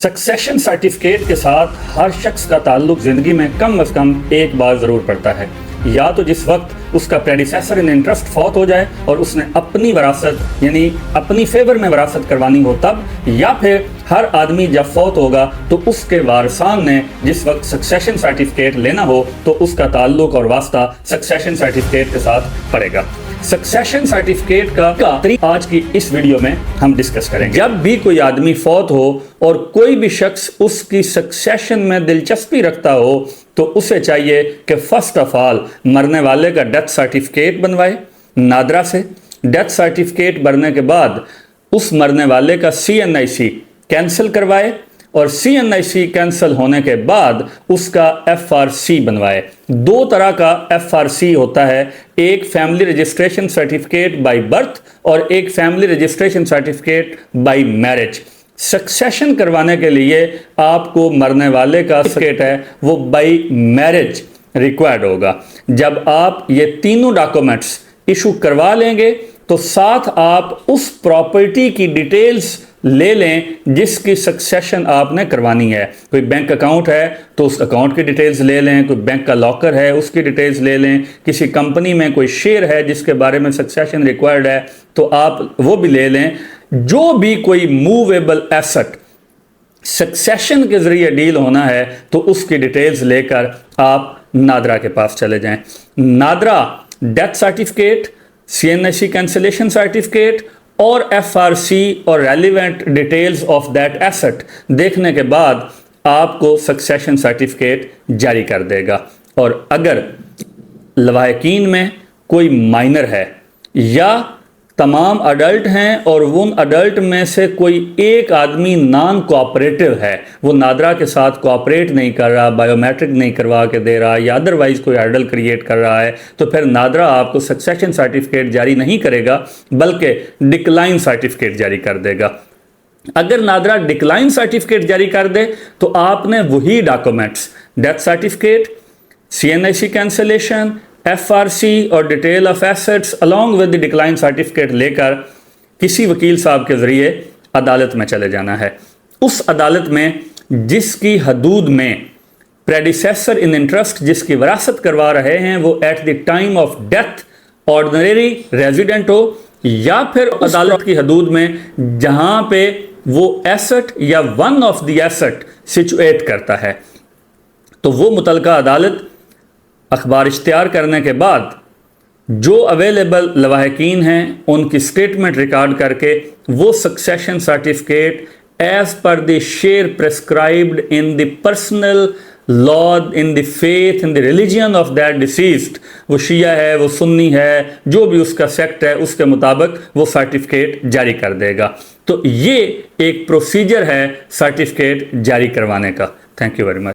Succession certificate के साथ हर शख्स का ताल्लुक ज़िंदगी में कम अज़ कम एक बार ज़रूर पड़ता है, या तो जिस वक्त उसका प्रेडिसेसर इन इंटरेस्ट फौत हो जाए और उसने अपनी वरासत यानी अपनी फेवर में वरासत करवानी हो तब, या फिर हर आदमी जब फौत होगा तो उसके वारसान ने जिस वक्त सक्सेशन सर्टिफिकेट लेना हो तो उसका ताल्लुक और वास्ता सक्सेशन सर्टिफिकेट के साथ पड़ेगा। सक्सेशन सर्टिफिकेट का तरीका आज की इस वीडियो में हम डिस्कस करेंगे। जब भी कोई आदमी फौत हो और कोई भी शख्स उसकी सक्सेशन में दिलचस्पी रखता हो तो उसे चाहिए कि फर्स्ट ऑफ ऑल मरने वाले का डेथ सर्टिफिकेट बनवाए नादरा से। डेथ सर्टिफिकेट बनने के बाद उस मरने वाले का CNIC कैंसिल करवाए और CNIC कैंसिल होने के बाद उसका FRC बनवाए। दो तरह का FRC होता है, एक family registration certificate by birth और एक family registration certificate bye marriage. Succession करवाने के लिए आपको मरने वाले का सर्टिफिकेट है वो बाय मैरिज रिक्वायर्ड होगा। जब आप ये तीनों डॉक्यूमेंट्स इशू करवा लेंगे तो साथ आप उस प्रॉपर्टी की डिटेल्स ले लें जिसकी सक्सेशन आपने करवानी है। कोई बैंक अकाउंट है तो उस अकाउंट की डिटेल्स ले लें, कोई बैंक का लॉकर है उसकी डिटेल्स ले लें, किसी कंपनी में कोई शेयर है जिसके बारे में सक्सेशन रिक्वायर्ड है तो आप वो भी ले लें। जो भी कोई मूवेबल एसेट सक्सेशन के जरिए डील होना है तो उसकी डिटेल्स लेकर आप नादरा के पास चले जाएं। NADRA death certificate, CNIC cancellation certificate और FRC और relevant details of that asset देखने के बाद आपको सक्सेशन सर्टिफिकेट जारी कर देगा। और अगर लवाहिकीन में कोई माइनर है या तमाम अडल्ट हैं और उन अडल्ट में से कोई एक आदमी नॉन कोऑपरेटिव है, वो नादरा के साथ कोऑपरेट नहीं कर रहा, बायोमेट्रिक नहीं करवा के दे रहा या अदरवाइज कोई हर्डल क्रिएट कर रहा है, तो फिर नादरा आपको सक्सेशन सर्टिफिकेट जारी नहीं करेगा बल्कि डिक्लाइन सर्टिफिकेट जारी कर देगा। अगर नादरा डिक्लाइन सर्टिफिकेट जारी कर दे तो आपने वही documents death certificate, CNIC cancellation, FRC और detail of assets along with the decline certificate लेकर किसी वकील साहब के जरिए अदालत में चले जाना है। उस अदालत में जिसकी हदूद में प्रेडिसेसर इन इंटरेस्ट जिसकी वरासत करवा रहे हैं वो at the time of death ordinary resident हो या फिर अदालत की हदूद में जहां पे वो एसेट या one of the asset situate करता है, तो वो मुतलका अदालत अखबार इश्तिहार करने के बाद जो अवेलेबल लवाहिकीन हैं उनकी स्टेटमेंट रिकॉर्ड करके वो succession certificate as per the share prescribed in the personal law in the faith in the religion of that deceased, वो शिया है वो सुन्नी है जो भी उसका सेक्ट है उसके मुताबिक वो सर्टिफिकेट जारी कर देगा। तो ये एक प्रोसीजर है सर्टिफिकेट जारी करवाने का। Thank you very much.